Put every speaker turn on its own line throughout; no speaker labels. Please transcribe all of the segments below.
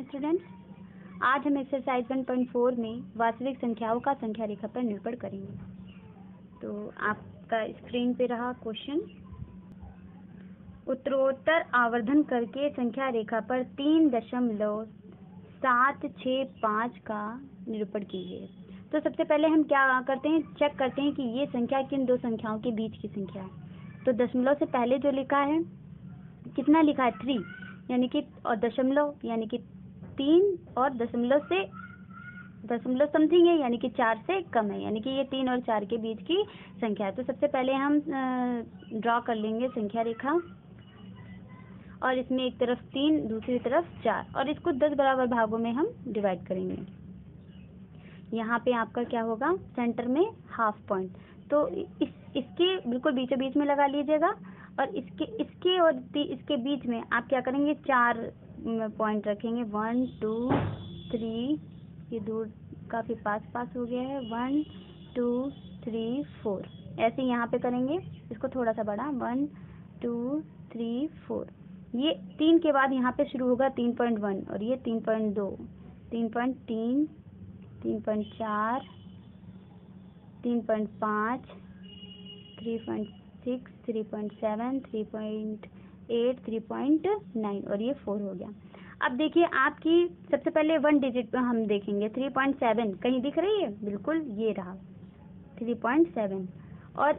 Morning students. आज हम exercise 1.4 में वास्तविक संख्याओं का संख्या रेखा पर निरूपण करेंगे। तो आपका स्क्रीन पे रहा क्वेश्चन। उत्तरोत्तर आवर्धन करके संख्या रेखा पर 3.765 का निरूपण कीजिए। तो सबसे पहले हम क्या करते हैं, चेक करते हैं कि ये संख्या किन दो संख्याओं के बीच की संख्या है। तो दशमलव से पहले जो लिखा है, कितना लिखा है 3, यानी कि और दशमलव यानी कि 3 और दशमलव समथिंग है, यानी कि 4 से कम है, यानी कि ये 3 और 4 के बीच की संख्या है। तो सबसे पहले हम ड्रॉ कर लेंगे संख्या रेखा, और इसमें एक तरफ 3 दूसरी तरफ 4, और इसको 10 बराबर भागों में हम डिवाइड करेंगे। यहाँ पे आपका क्या होगा, सेंटर में हाफ पॉइंट, तो इसके बिल्कुल बीचों बीच में लगा लीजिएगा, और इसके और इसके बीच में आप क्या करेंगे, 4 पॉइंट रखेंगे। 1 2 3, ये दूर काफ़ी पास हो गया है। 1 2 3 4, ऐसे यहाँ पे करेंगे, इसको थोड़ा सा बढ़ा। 1 2 3 4, ये 3 के बाद यहाँ पे शुरू होगा 3.1, और ये 3.2, 3.3, 3.4, 3.5, 3.6, 3.7, 3.8, 3.9, और ये 4 हो गया। अब देखिए, आपकी सबसे पहले 1 डिजिट पे हम देखेंगे। 3.7 कहीं दिख रही है? बिल्कुल, ये रहा 3.7, और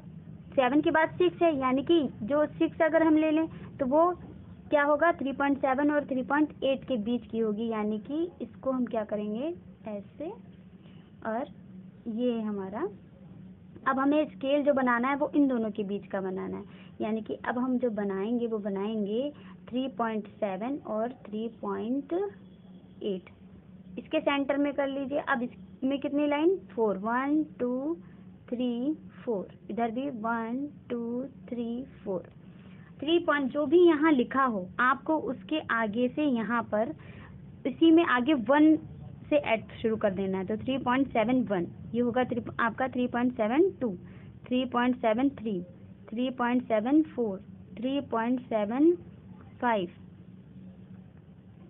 7 के बाद 6 है, यानी कि जो 6 अगर हम ले लें तो वो क्या होगा, 3.7 और 3.8 के बीच की होगी, यानी कि इसको हम क्या करेंगे, ऐसे, और ये है हमारा। अब हमें स्केल जो बनाना है वो इन दोनों के बीच का बनाना है, यानी कि अब हम जो बनाएंगे वो बनाएंगे 3.7 और 3.8, इसके सेंटर में कर लीजिए। अब इसमें कितनी लाइन, 4, 1 2 3 4, इधर भी 1 2 3 4। 3 पॉइंट जो भी यहाँ लिखा हो, आपको उसके आगे से यहाँ पर इसी में आगे 1 से ऐड शुरू कर देना है। तो 3.71 ये होगा आपका 3.72, 3.73, 3.74, 3.75,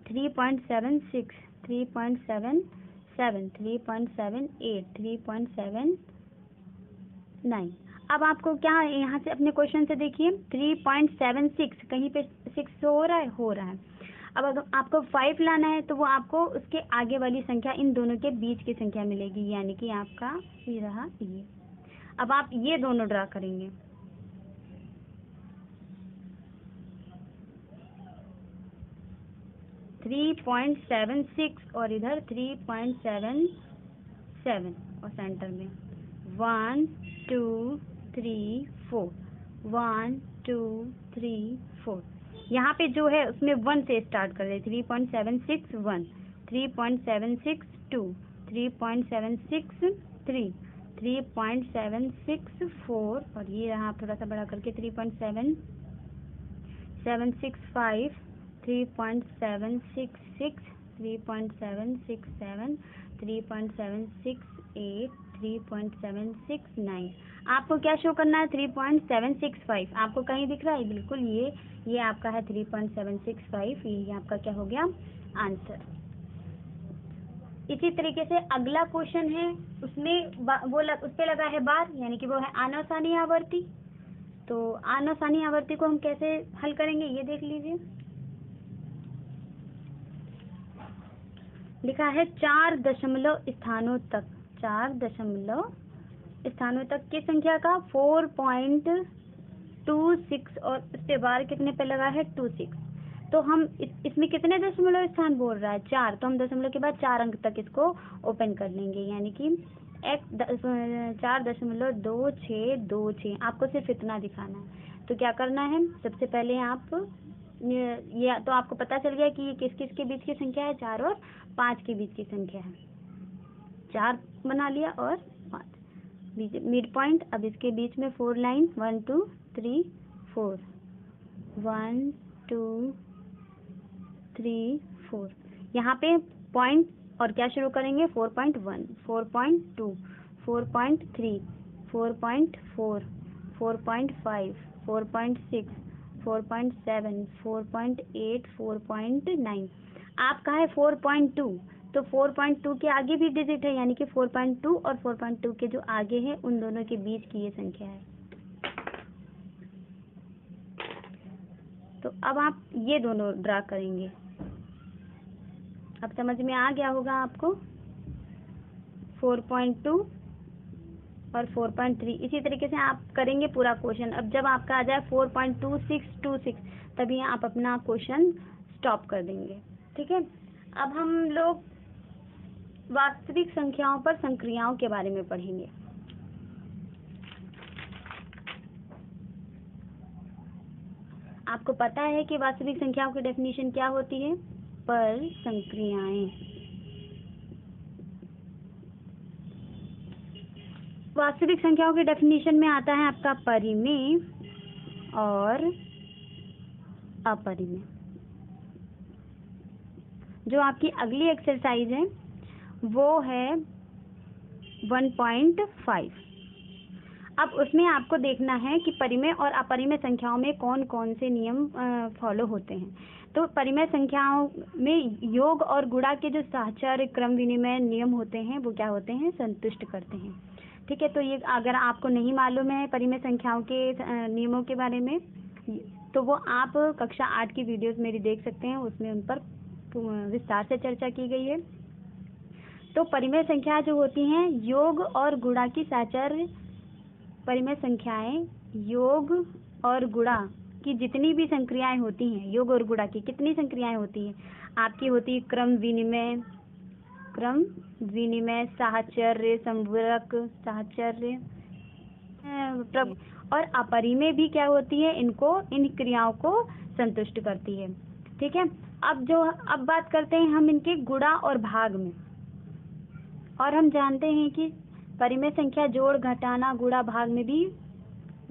3.76, 3.77, 3.78, 3.79। अब आपको क्या यहाँ से अपने क्वेश्चन से देखिए, 3.76 कहीं पे 6 हो रहा है। अब अगर आपको 5 लाना है तो वो आपको उसके आगे वाली संख्या, इन दोनों के बीच की संख्या मिलेगी, यानी कि आपका ये रहा ये। अब आप ये दोनों ड्रा करेंगे। .76 और इधर 3.77, और सेंटर में 1 2 3 4, 1 2 3 4। यहाँ पे जो है उसमें 1 से स्टार्ट कर रहे, 3.76 1, 3.76 2, 3.76 3, 3.76 4, और ये रहा थोड़ा सा बड़ा करके 3.765, 3.766, 3.767, 3.768, 3.769। आपको क्या शो करना है, 3.765। आपको कहीं दिख रहा है? बिल्कुल, ये आपका है 3.765, ये आपका क्या हो गया, आंसर। इसी तरीके से अगला क्वेश्चन है, उसमें उस पे लगा है बार, यानी कि वो है आनासानी आवर्ती। तो आनासानी आवर्ती को हम कैसे हल करेंगे, ये देख लीजिए। लिखा है 4 दशमलव स्थानों तक, 4 दशमलव स्थानों तक की संख्या का 4.26, और उसके बाद कितने पे लगा है, 26। तो हम इसमें कितने दशमलव स्थान बोल रहा है, 4, तो हम दशमलव के बाद 4 अंक तक इसको ओपन कर लेंगे, यानी कि 4.2626। आपको सिर्फ इतना दिखाना है। तो क्या करना है, सबसे पहले आप ये तो आपको पता चल गया कि ये किस किस के बीच की संख्या है, 4 और 5 के बीच की संख्या है। 4 बना लिया और 5 मिड पॉइंट। अब इसके बीच में 4 लाइन, 1 2 3 4, 1 2 3 4, यहाँ पे पॉइंट, और क्या शुरू करेंगे, 4.1, 4.2, 4.3, 4.4, 4.5, 4.6, 4.7, 4.8, 4.9। आपका है 4.2, तो 4.2 के आगे भी डिजिट है, यानी कि 4.2 और 4.2 के जो आगे है उन दोनों के बीच की ये संख्या है। तो अब आप ये दोनों ड्रा करेंगे। अब समझ में आ गया होगा आपको 4.2 और 4.3। इसी तरीके से आप करेंगे पूरा क्वेश्चन। अब जब आपका आ जाए 4.2626 तभी आप अपना क्वेश्चन स्टॉप कर देंगे। ठीक है, अब हम लोग वास्तविक संख्याओं पर संक्रियाओं के बारे में पढ़ेंगे। आपको पता है कि वास्तविक संख्याओं की डेफिनेशन क्या होती है? पर संक्रियाएं। वास्तविक संख्याओं के डेफिनेशन में आता है आपका परिमेय और अपरिमेय। जो आपकी अगली एक्सरसाइज है वो है 1.5। अब उसमें आपको देखना है कि परिमेय और अपरिमेय संख्याओं में कौन कौन से नियम फॉलो होते हैं। तो परिमेय संख्याओं में योग और गुणा के जो साहचर्य क्रम विनिमय नियम होते हैं वो क्या होते हैं? संतुष्ट करते हैं। ठीक है, तो ये अगर आपको नहीं मालूम है परिमेय संख्याओं के नियमों के बारे में, तो वो आप कक्षा 8 की वीडियोस मेरी देख सकते हैं, उसमें उन पर विस्तार से चर्चा की गई है। तो परिमेय संख्या जो होती हैं योग और गुणा की साहचर्य परिमेय संख्याएं, योग और गुणा की जितनी भी संक्रियाएं होती हैं, योग और गुणा की कितनी संक्रियाएं होती हैं आपकी? होती है क्रम विनिमय, साहचर्य, संवरक, साहचर्य, और अपरिमेय भी क्या होती है? इन क्रियाओं को संतुष्ट करती है। ठीक है, अब बात करते हैं हम इनके गुणा और भाग में। और हम जानते हैं कि परिमेय संख्या जोड़, घटाना, गुणा भाग में भी,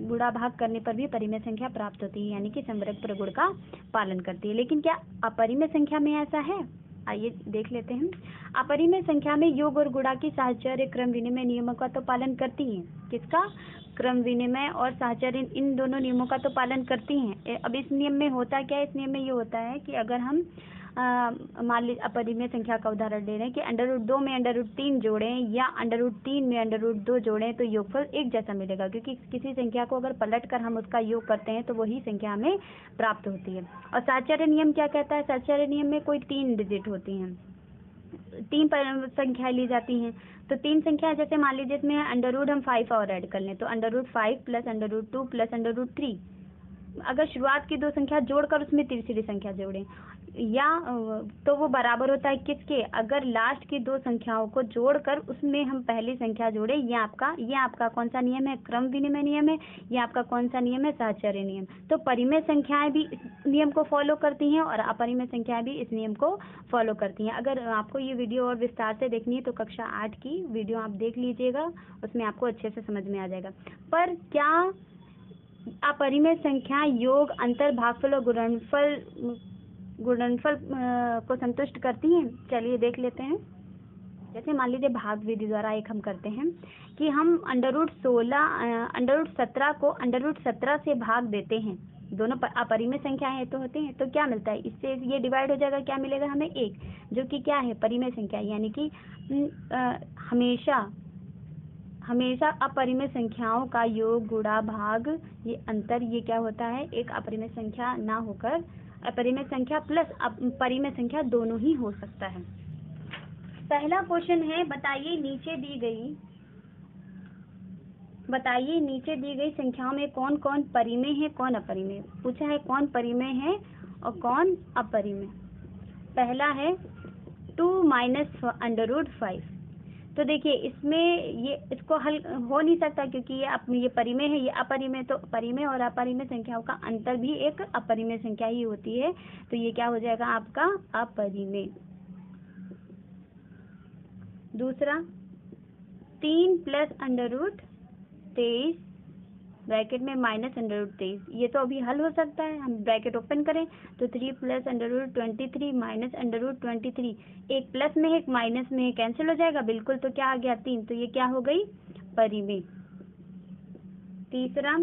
गुणा भाग करने पर भी परिमेय संख्या प्राप्त होती है, यानी कि संवरक प्रगुण का पालन करती है। लेकिन क्या अपरिमेय संख्या में ऐसा है? आइए देख लेते हैं। अपरिमेय संख्या में योग और गुणा की साहचर्य क्रम विनिमय नियमों का तो पालन करती है। किसका? क्रम विनिमय और साहचर्य, इन दोनों नियमों का तो पालन करती हैं। अब इस नियम में होता क्या है? इस नियम में ये होता है कि अगर हम मान लीजिए अपरिमेय संख्या का उदाहरण ले रहे हैं कि √2 में √3 जोड़ें या √3 में √2 जोड़ें तो योगफल एक जैसा मिलेगा, क्योंकि किसी संख्या को अगर पलट कर हम उसका योग करते हैं तो वही संख्या हमें प्राप्त होती है। और साहचर्य नियम क्या कहता है? साहचर्य नियम में कोई 3 डिजिट होती हैं, 3 संख्याएं ली जाती हैं। तो 3 संख्या जैसे मान लीजिए इसमें हम 5 और ऐड कर लें तो √5 प्लस √2 प्लस √3। अगर शुरुआत की 2 संख्या जोड़कर उसमें तीसरी संख्या जोड़ें या तो वो बराबर होता है किसके? अगर लास्ट की 2 संख्याओं को जोड़कर उसमें हम पहली संख्या जोड़े। ये आपका कौन सा नियम है? क्रम विनिमय नियम है। ये आपका कौन सा नियम है? साहचर्य नियम। तो परिमेय संख्याएं भी इस नियम को फॉलो करती हैं और अपरिमेय संख्याएं भी इस नियम को फॉलो करती हैं। अगर आपको ये वीडियो और विस्तार से देखनी है तो कक्षा 8 की वीडियो आप देख लीजिएगा, उसमें आपको अच्छे से समझ में आ जाएगा। पर क्या अपरिमेय संख्या योग, अंतर, भागफल और गुणनफल को संतुष्ट करती हैं? चलिए देख लेते हैं। जैसे मान लीजिए भाग विधि द्वारा एक हम करते हैं कि हम √17 को √17 से भाग देते हैं। दोनों अपरिमेय संख्याएं तो होती हैं, तो क्या मिलता है? इससे ये डिवाइड हो जाएगा, क्या मिलेगा हमें? 1, जो कि क्या है? परिमेय संख्या। यानी कि हमेशा अपरिमेय संख्याओं का योग, गुणा, भाग, ये अंतर, ये क्या होता है? एक अपरिमेय संख्या ना होकर अपरिमेय संख्या प्लस परिमेय संख्या दोनों ही हो सकता है। पहला क्वेश्चन है, बताइए नीचे दी गई संख्याओं में कौन कौन परिमेय है, कौन अपरिमेय? पूछा है कौन परिमेय है और कौन अपरिमेय। पहला है 2 - √5। तो देखिए इसमें इसको हल हो नहीं सकता, क्योंकि ये परिमेय है, ये अपरिमेय। तो परिमेय और अपरिमेय संख्याओं का अंतर भी एक अपरिमेय संख्या ही होती है, तो ये क्या हो जाएगा आपका? अपरिमेय। दूसरा 3 + √23 ब्रैकेट में -√23, ये तो अभी हल हो सकता है। हम ब्रैकेट ओपन करें तो 3 + √23 -√23, एक प्लस में है एक माइनस में है, कैंसिल हो जाएगा बिल्कुल। तो क्या आ गया? 3। तो ये क्या हो गई? परिमेय। तीसरा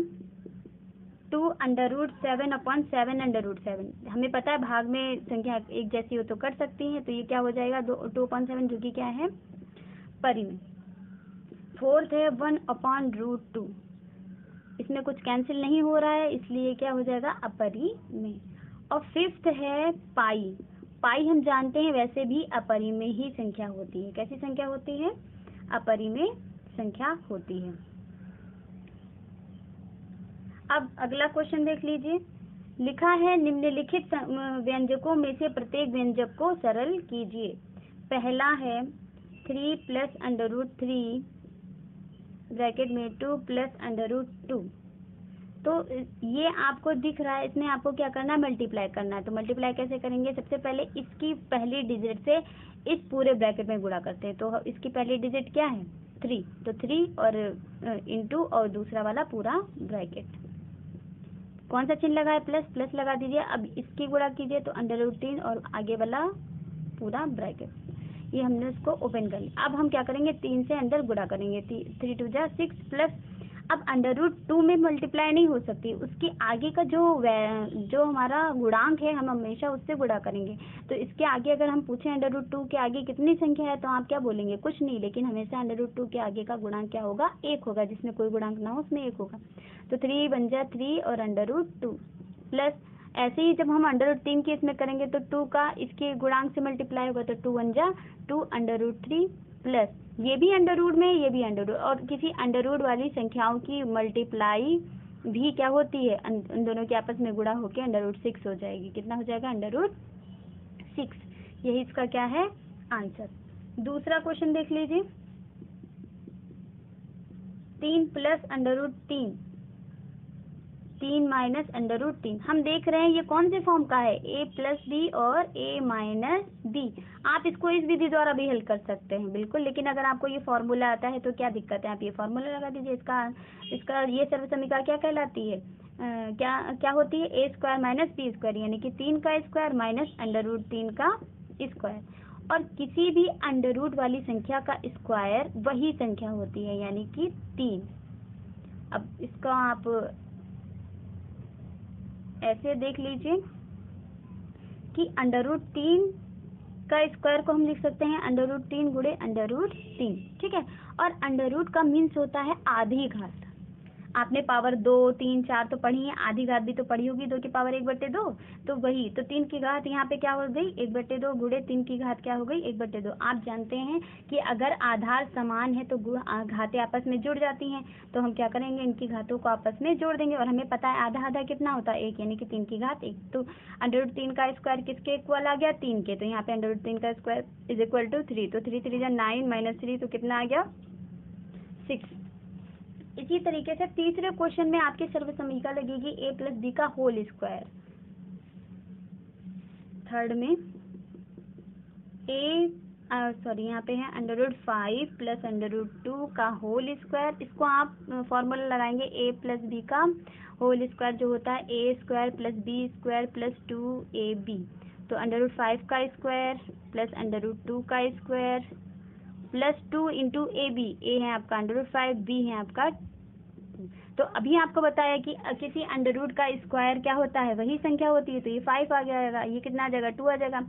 2√7/7 हमें पता है भाग में संख्या एक जैसी हो तो कर सकती है, तो ये क्या हो जाएगा 2/7 जो कि क्या है परिमेय। फोर्थ है 1/√2, इसमें कुछ कैंसिल नहीं हो रहा है इसलिए क्या हो जाएगा अपरिमेय। और फिफ्थ है पाई। पाई हम जानते हैं वैसे भी अपरिमेय ही संख्या होती है। कैसी संख्या होती है? अपरिमेय संख्या होती है। अब अगला क्वेश्चन देख लीजिए। लिखा है निम्नलिखित व्यंजकों में से प्रत्येक व्यंजक को सरल कीजिए। पहला है 3 + √3 ब्रैकेट में 2 + √2। तो ये आपको दिख रहा है, इसमें आपको क्या करना है मल्टीप्लाई करना है। तो मल्टीप्लाई कैसे करेंगे? सबसे पहले इसकी पहली डिजिट से इस पूरे ब्रैकेट में गुणा करते हैं। तो इसकी पहली डिजिट क्या है 3, तो 3 और इंटू और दूसरा वाला पूरा ब्रैकेट। कौन सा चिन्ह लगा है? प्लस, प्लस लगा दीजिए। अब इसकी गुणा कीजिए तो √3 और आगे वाला पूरा ब्रैकेट। ये हमने उसको ओपन कर लिया। अब हम क्या करेंगे 3 से अंदर गुणा करेंगे। 3 × 2 = 6 प्लस अब √2 में मल्टीप्लाई नहीं हो सकती, उसके आगे का जो हमारा गुणांक है हम हमेशा उससे गुणा करेंगे। तो इसके आगे अगर हम पूछें √2 के आगे कितनी संख्या है तो आप क्या बोलेंगे? कुछ नहीं, लेकिन हमेशा √2 के आगे का गुणांक क्या होगा? 1 होगा। जिसमें कोई गुणांक ना हो उसमें 1 होगा। तो 3 बन जा 3 और √2 प्लस ऐसे ही जब हम √3 के इसमें करेंगे तो 2 का इसके गुणांक से मल्टीप्लाई होगा तो 2 बन जा 2 √3 प्लस ये भी अंडर में, ये भी अंडर, और किसी अंडर वाली संख्याओं की मल्टीप्लाई भी क्या होती है उन दोनों के आपस में गुणा होकर √6 हो जाएगी। कितना हो जाएगा? √6। यही इसका क्या है आंसर। दूसरा क्वेश्चन देख लीजिए। 3 + √3 3 - √3 हम देख रहे हैं ये कौन से फॉर्म का है? a + b और a - b। आप इसको इस विधि द्वारा भी हल कर सकते हैं बिल्कुल, लेकिन अगर आपको ये फॉर्मूला आता है तो क्या दिक्कत है? आप ये फॉर्मूला लगा दीजिए। इसका ये सर्वसमीकरण क्या कहलाती है? क्या होती है? a² - b² यानी कि 3 का स्क्वायर माइनस √3 का स्क्वायर। और किसी भी अंडर वाली संख्या का स्क्वायर वही संख्या होती है यानी कि 3। अब इसका आप ऐसे देख लीजिए कि √3 का स्क्वायर को हम लिख सकते हैं √3 गुणे √3, ठीक है। और अंडर का मीन्स होता है आधी घात। आपने पावर 2, 3, 4 तो पढ़ी है, आधी घात भी तो पढ़ी होगी 2 की पावर 1/2। तो वही तो 3 की घात यहाँ पे क्या हो गई 1/2 गुणे 3 की घात क्या हो गई 1/2। आप जानते हैं कि अगर आधार समान है तो घातें आपस में जुड़ जाती हैं। तो हम क्या करेंगे इनकी घातों को आपस में जोड़ देंगे। और हमें पता है आधा आधा कितना होता है 1, यानी कि 3 की घात 1। तो √3 का स्क्वायर किसके इक्वल आ गया 3 के। तो यहाँ पे √3 का स्क्वायर = 3। तो 3 3 = 9 - 3 तो कितना आ गया 6। इसी तरीके से तीसरे क्वेश्चन में आपकी सर्वसमीकरण लगेगी a + b का होल स्क्वायर। थर्ड में यहाँ पे है √5 + √2 का होल स्क्वायर। इसको आप फॉर्मूला लगाएंगे a + b का होल स्क्वायर जो होता है a² + b² + 2ab। तो √5 का स्क्वायर प्लस √2 का स्क्वायर प्लस 2 × ab। a है आपका √5, b है आपका। तो अभी आपको बताया कि किसी अंडर का स्क्वायर क्या होता है वही संख्या होती है। तो ये 5 आ जाएगा, ये कितना आ जाएगा 2 आ जाएगा।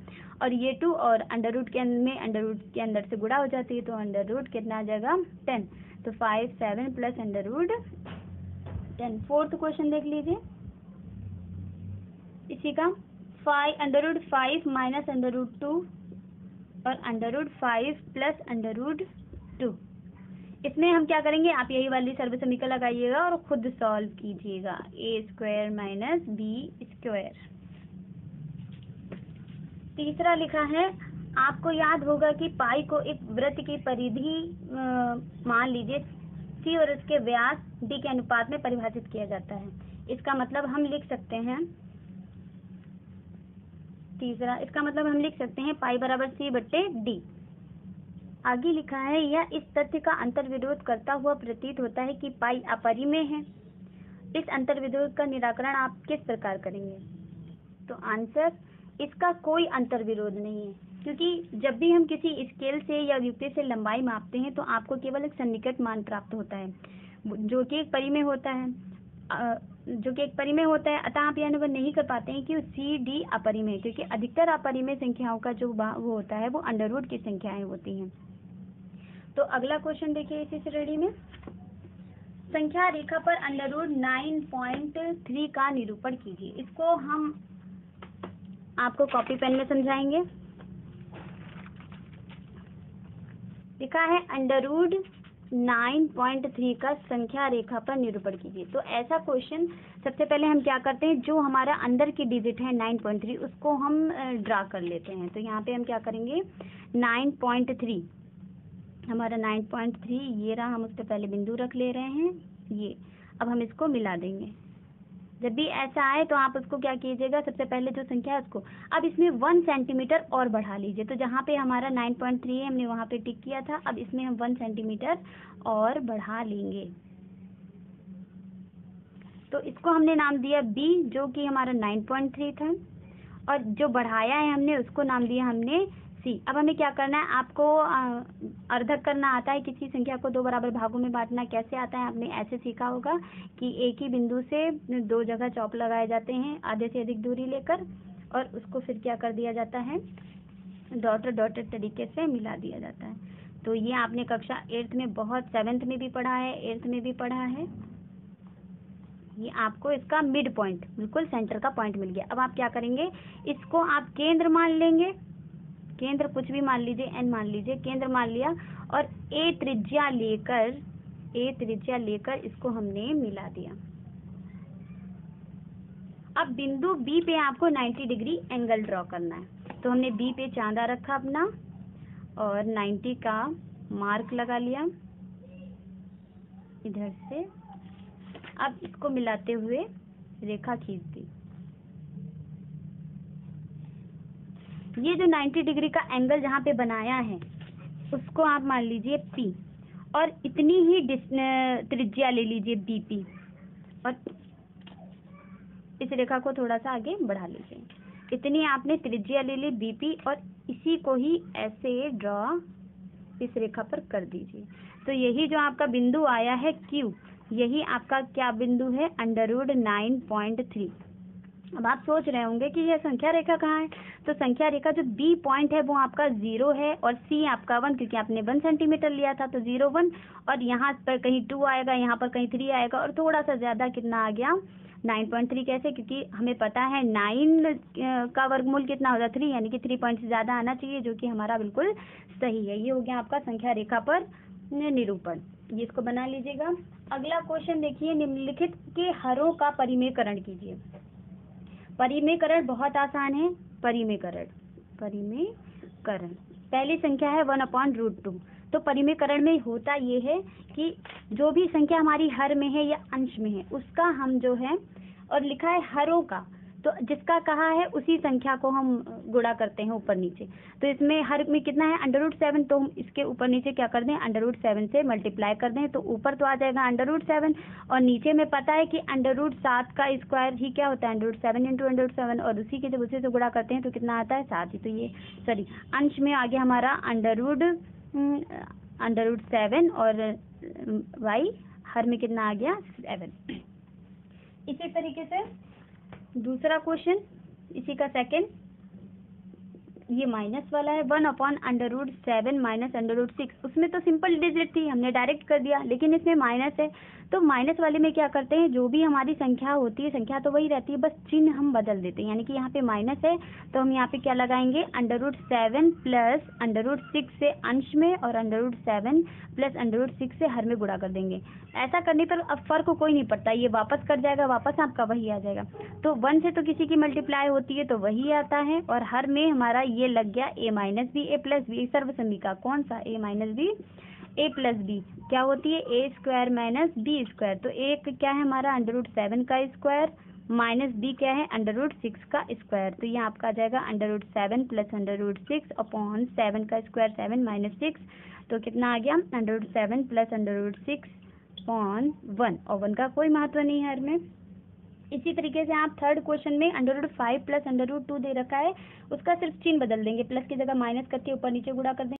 और ये 2 और अंडर के अंदर से गुणा हो जाती है। तो अंडर कितना आ जाएगा 10। तो 5 7 प्लस √10। फोर्थ क्वेश्चन देख लीजिए इसी का। √5 माइनस √2 और √5 प्लस √2। इसमें हम क्या करेंगे आप यही वाली सर्वसमीकरण लगाइएगा और खुद सॉल्व कीजिएगा। a² - b²। तीसरा लिखा है आपको याद होगा कि पाई को एक वृत्त की परिधि मान लीजिए c और इसके व्यास d के अनुपात में परिभाषित किया जाता है। इसका मतलब हम लिख सकते हैं पाई = c/d। आगे लिखा है यह इस तथ्य का अंतर्विरोध करता हुआ प्रतीत होता है कि पाई अपरिमेय है। इस अंतर्विरोध का निराकरण आप किस प्रकार करेंगे? तो आंसर इसका कोई अंतर्विरोध नहीं है, क्योंकि जब भी हम किसी स्केल से या युक्ति से लंबाई मापते हैं तो आपको केवल एक सन्निकट मान प्राप्त होता है जो कि एक परिमेय होता है। जो कि एक परिमेय होता है, अतः आप यह अनुभव नहीं कर पाते हैं कि सी डी अपरिमेय, क्योंकि अधिकतर अपरिमेय संख्याओं का जो वो होता है वो अंडर रूट की संख्याएं होती हैं। तो अगला क्वेश्चन देखिए इसी श्रेणी में, संख्या रेखा पर अंडर रूट 9.3 का निरूपण कीजिए। इसको हम आपको कॉपी पेन में समझाएंगे। लिखा है अंडर रूट 9.3 का संख्या रेखा पर निरूपण कीजिए। तो ऐसा क्वेश्चन सबसे पहले हम क्या करते हैं, जो हमारा अंदर की डिजिट है 9.3 उसको हम ड्रा कर लेते हैं। तो यहाँ पे हम क्या करेंगे, 9.3 हमारा 9.3 ये रहा, हम उस पर पहले बिंदु रख ले रहे हैं ये। अब हम इसको मिला देंगे। जब भी ऐसा आए तो आप उसको क्या कीजिएगा, सबसे पहले जो संख्या है उसको अब इसमें 1 सेंटीमीटर और बढ़ा लीजिए। तो जहाँ पे हमारा 9.3 है हमने वहाँ पे टिक किया था, अब इसमें हम 1 सेंटीमीटर और बढ़ा लेंगे। तो इसको हमने नाम दिया B, जो कि हमारा 9.3 था, और जो बढ़ाया है हमने उसको नाम दिया हमने C। अब हमें क्या करना है, आपको अर्धक करना आता है, किसी संख्या को 2 बराबर भागों में बांटना कैसे आता है, आपने ऐसे सीखा होगा कि एक ही बिंदु से 2 जगह चौप लगाए जाते हैं आधे से अधिक दूरी लेकर, और उसको फिर क्या कर दिया जाता है, डॉटेड डॉटेड तरीके से मिला दिया जाता है। तो ये आपने कक्षा 8th में बहुत 7th में भी पढ़ा है, 8th में भी पढ़ा है। ये आपको इसका मिड पॉइंट, बिल्कुल सेंटर का पॉइंट मिल गया। अब आप क्या करेंगे, इसको आप केंद्र मान लेंगे, केंद्र कुछ भी मान लीजिए, n मान लीजिए, केंद्र मान लिया, और a त्रिज्या लेकर इसको हमने मिला दिया। अब बिंदु B पे आपको 90 डिग्री एंगल ड्रॉ करना है। तो हमने B पे चांदा रखा अपना और 90 का मार्क लगा लिया इधर से। अब इसको मिलाते हुए रेखा खींच दी। ये जो 90 डिग्री का एंगल जहाँ पे बनाया है उसको आप मान लीजिए P, और इतनी ही त्रिज्या ले लीजिए BP, और इस रेखा को थोड़ा सा आगे बढ़ा लीजिए। इतनी आपने त्रिज्या ले ली BP, और इसी को ही ऐसे ड्रॉ इस रेखा पर कर दीजिए। तो यही जो आपका बिंदु आया है Q, यही आपका क्या बिंदु है, अंडर रूट 9.3। अब आप सोच रहे होंगे कि यह संख्या रेखा कहाँ है। तो संख्या रेखा जो B पॉइंट है वो आपका 0 है, और C आपका 1, क्योंकि आपने 1 सेंटीमीटर लिया था, तो 0 1, और यहाँ पर कहीं 2 आएगा, यहाँ पर कहीं 3 आएगा, और थोड़ा सा ज्यादा कितना आ गया 9.3। कैसे, क्योंकि हमें पता है 9 का वर्गमूल कितना होता है 3, यानी कि 3 पॉइंट से ज्यादा आना चाहिए, जो कि हमारा बिल्कुल सही है। ये हो गया आपका संख्या रेखा पर निरूपण। ये इसको बना लीजिएगा। अगला क्वेश्चन देखिए, निम्नलिखित के हरों का परिमेयकरण कीजिए। परिमेयकरण बहुत आसान है। परिमेयकरण पहली संख्या है 1/√2। तो परिमेयकरण में होता ये है कि जो भी संख्या हमारी हर में है या अंश में है उसका हम जो है, और लिखा है हरों का, तो जिसका कहा है उसी संख्या को हम गुणा करते हैं ऊपर नीचे। तो इसमें हर में कितना है, √7, तो हम इसके ऊपर नीचे क्या कर दें, √7 से मल्टीप्लाई कर दें, तो ऊपर तो आ जाएगा √7, और नीचे में पता है कि √7 का स्क्वायर ही क्या होता है, √7 × √7, और उसी के जब उसी से गुणा करते हैं तो कितना आता है 7 ही। तो ये अंश में आ गया हमारा √7, और y हर में कितना आ गया 7। इसी तरीके से दूसरा क्वेश्चन, इसी का सेकंड, ये माइनस वाला है, 1/√7 माइनस √6। उसमें तो सिंपल डिजिट थी, हमने डायरेक्ट कर दिया, लेकिन इसमें माइनस है। तो माइनस वाले में क्या करते हैं, जो भी हमारी संख्या होती है, संख्या तो वही रहती है, बस चिन्ह हम बदल देते हैं। यानी कि यहाँ पे माइनस है तो हम यहाँ पे क्या लगाएंगे, √7 प्लस √6 से अंश में, और √7 प्लस √6 से हर में गुणा कर देंगे। ऐसा करने पर अब फर्क कोई नहीं पड़ता, ये वापस कट जाएगा, वापस आपका वही आ जाएगा। तो 1 से तो किसी की मल्टीप्लाई होती है तो वही आता है, और हर में हमारा ये लग गया a minus B A plus B, सर्वसम्मिका कौन सा, a minus B A plus B क्या होती है, a square minus B square. तो एक क्या है हमारा √7 का स्क्वायर, माइनस बी क्या है √6 का स्क्वायर। तो ये आपका आ जाएगा √7 प्लस √6 अपॉन 7 का स्क्वायर 7 माइनस 6, तो कितना आ गया √7 प्लस √6 अपॉन 1, और 1 का कोई महत्व नहीं है हर में। इसी तरीके से आप थर्ड क्वेश्चन में √5 प्लस √2 दे रखा है, उसका सिर्फ चिन्ह बदल देंगे, प्लस की जगह माइनस करके ऊपर नीचे गुणा कर देंगे।